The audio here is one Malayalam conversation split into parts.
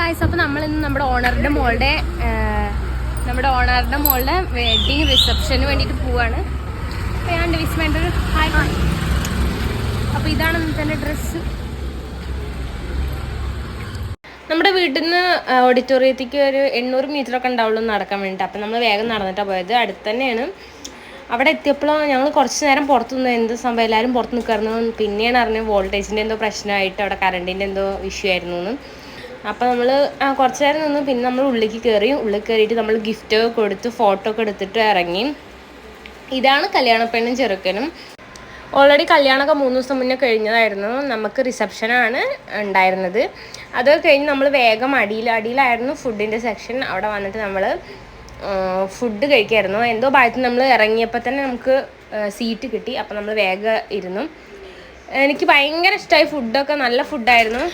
ഗായ്സ്, അപ്പോൾ നമ്മളിന്ന് നമ്മുടെ ഓണറുടെ മോളുടെ വെഡിങ് റിസപ്ഷന് വേണ്ടിയിട്ട് പോവാണ്. അപ്പോൾ ഞാൻ ഡിവിസ്മെൻ്റ് അപ്പോൾ ഇതാണ് ഇന്നത്തെ ഡ്രസ്സ്. നമ്മുടെ വീട്ടിൽ നിന്ന് ഓഡിറ്റോറിയത്തേക്ക് ഒരു 800 മീറ്ററൊക്കെ ഉണ്ടാവുള്ളൂ നടക്കാൻ വേണ്ടിയിട്ട്. അപ്പം നമ്മൾ വേഗം നടന്നിട്ടാണ് പോയത്. അടുത്ത് തന്നെയാണ്. അവിടെ എത്തിയപ്പോൾ ഞങ്ങൾ കുറച്ച് നേരം പുറത്ത് നിന്ന് എന്ത് സംഭവം എല്ലാവരും പുറത്ത് നിൽക്കായിരുന്നു. പിന്നെയാണ് അറിഞ്ഞത് വോൾട്ടേജിൻ്റെ എന്തോ പ്രശ്നമായിട്ട് അവിടെ കറണ്ടിൻ്റെ എന്തോ ഇഷ്യൂ ആയിരുന്നു എന്ന്. അപ്പോൾ നമ്മൾ കുറച്ച് നേരം നിന്ന് പിന്നെ നമ്മൾ ഉള്ളിൽ കയറിയിട്ട് നമ്മൾ ഗിഫ്റ്റ് കൊടുത്ത് ഫോട്ടോ ഒക്കെ എടുത്തിട്ട് ഇറങ്ങി. ഇതാണ് കല്യാണപ്പെണ്ണും ചെറുക്കനും. ഓൾറെഡി കല്യാണമൊക്കെ 3 ദിവസം മുന്നേ കഴിഞ്ഞതായിരുന്നു. നമുക്ക് റിസപ്ഷനാണ് ഉണ്ടായിരുന്നത്. അത് കഴിഞ്ഞ് നമ്മൾ വേഗം അടിയിലായിരുന്നു ഫുഡിൻ്റെ സെക്ഷൻ. അവിടെ വന്നിട്ട് നമ്മൾ ഫുഡ് കഴിക്കായിരുന്നു. എന്തോ ഭാഗത്ത് നമ്മൾ ഇറങ്ങിയപ്പോൾ തന്നെ നമുക്ക് സീറ്റ് കിട്ടി. അപ്പോൾ നമ്മൾ വേഗം ഇരുന്നു. എനിക്ക് ഭയങ്കര ഇഷ്ടമായി. ഫുഡൊക്കെ നല്ല ഫുഡായിരുന്നു.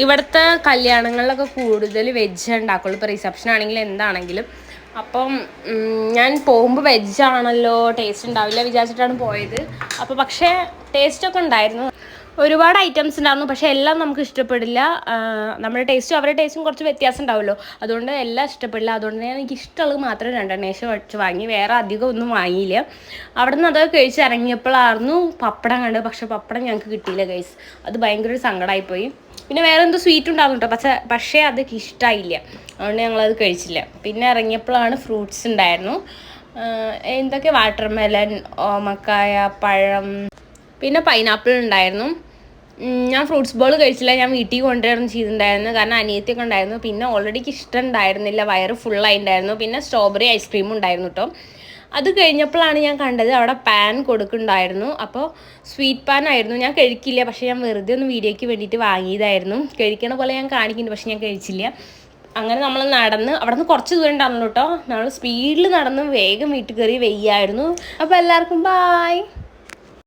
ഇവിടുത്തെ കല്യാണങ്ങളിലൊക്കെ കൂടുതൽ വെജ് ഉണ്ടാക്കുള്ളൂ. ഇപ്പോൾ റിസപ്ഷൻ ആണെങ്കിലും എന്താണെങ്കിലും. അപ്പം ഞാൻ പോകുമ്പോൾ വെജാണല്ലോ, ടേസ്റ്റ് ഉണ്ടാവില്ല വിചാരിച്ചിട്ടാണ് പോയത്. അപ്പോൾ പക്ഷേ ടേസ്റ്റൊക്കെ ഉണ്ടായിരുന്നു. ഒരുപാട് ഐറ്റംസ് ഉണ്ടായിരുന്നു. പക്ഷേ എല്ലാം നമുക്ക് ഇഷ്ടപ്പെടില്ല. നമ്മുടെ ടേസ്റ്റും അവരുടെ ടേസ്റ്റും കുറച്ച് വ്യത്യാസം ഉണ്ടാവുമല്ലോ. അതുകൊണ്ട് എല്ലാം ഇഷ്ടപ്പെടില്ല. അതുകൊണ്ട് ഞാൻ എനിക്ക് ഇഷ്ടമുള്ളത് മാത്രം 2 എണ്ണേശം വെച്ച് വാങ്ങി. വേറെ അധികം ഒന്നും വാങ്ങിയില്ല. അവിടെ നിന്ന് അതൊക്കെ കഴിച്ച് ഇറങ്ങിയപ്പോഴായിരുന്നു പപ്പടം കണ്ടത്. പക്ഷേ പപ്പടം ഞങ്ങൾക്ക് കിട്ടിയില്ല ഗൈസ്. അത് ഭയങ്കര ഒരു സങ്കടമായിപ്പോയി. പിന്നെ വേറെ എന്തോ സ്വീറ്റ് ഉണ്ടാകും കേട്ടോ. പക്ഷേ അത് ഇഷ്ടമായില്ല. അതുകൊണ്ട് ഞങ്ങളത് കഴിച്ചില്ല. പിന്നെ ഇറങ്ങിയപ്പോഴാണ് ഫ്രൂട്ട്സ് ഉണ്ടായിരുന്നു. എന്തൊക്കെ വാട്ടർമെലൺ, ഓമക്കായ, പഴം, പിന്നെ പൈനാപ്പിൾ ഉണ്ടായിരുന്നു. ഞാൻ ഫ്രൂട്ട്സ് ബോൾ കഴിച്ചില്ല. ഞാൻ വീട്ടിൽ കൊണ്ടുവരണം ചെയ്തിട്ടുണ്ടായിരുന്നു. കാരണം അനിയത്തിയൊക്കെ ഉണ്ടായിരുന്നു. പിന്നെ ഓൾറെഡി ഇഷ്ടം ഉണ്ടായിരുന്നില്ല, വയറ് ഫുള്ളായിട്ടുണ്ടായിരുന്നു. പിന്നെ സ്ട്രോബെറി ഐസ്ക്രീമും ഉണ്ടായിരുന്നു കേട്ടോ. അത് കഴിഞ്ഞപ്പോഴാണ് ഞാൻ കണ്ടത് അവിടെ പാൻ കൊടുക്കുന്നുണ്ടായിരുന്നു. അപ്പോൾ സ്വീറ്റ് പാൻ ആയിരുന്നു. ഞാൻ കഴിക്കില്ല, പക്ഷേ ഞാൻ വെറുതെ ഒന്ന് വീഡിയോയ്ക്ക് വേണ്ടിയിട്ട് വാങ്ങിയതായിരുന്നു. കഴിക്കണ പോലെ ഞാൻ കാണിക്കുന്നുണ്ട്, പക്ഷേ ഞാൻ കഴിച്ചില്ല. അങ്ങനെ നമ്മൾ നടന്ന് അവിടെ നിന്ന് കുറച്ച് ദൂരം ഉണ്ടായിരുന്നു കേട്ടോ. നമ്മൾ സ്പീഡിൽ നടന്ന് വേഗം വീട്ടിൽ കയറി വെയ്യായിരുന്നു. അപ്പോൾ എല്ലാവർക്കും ബായ്.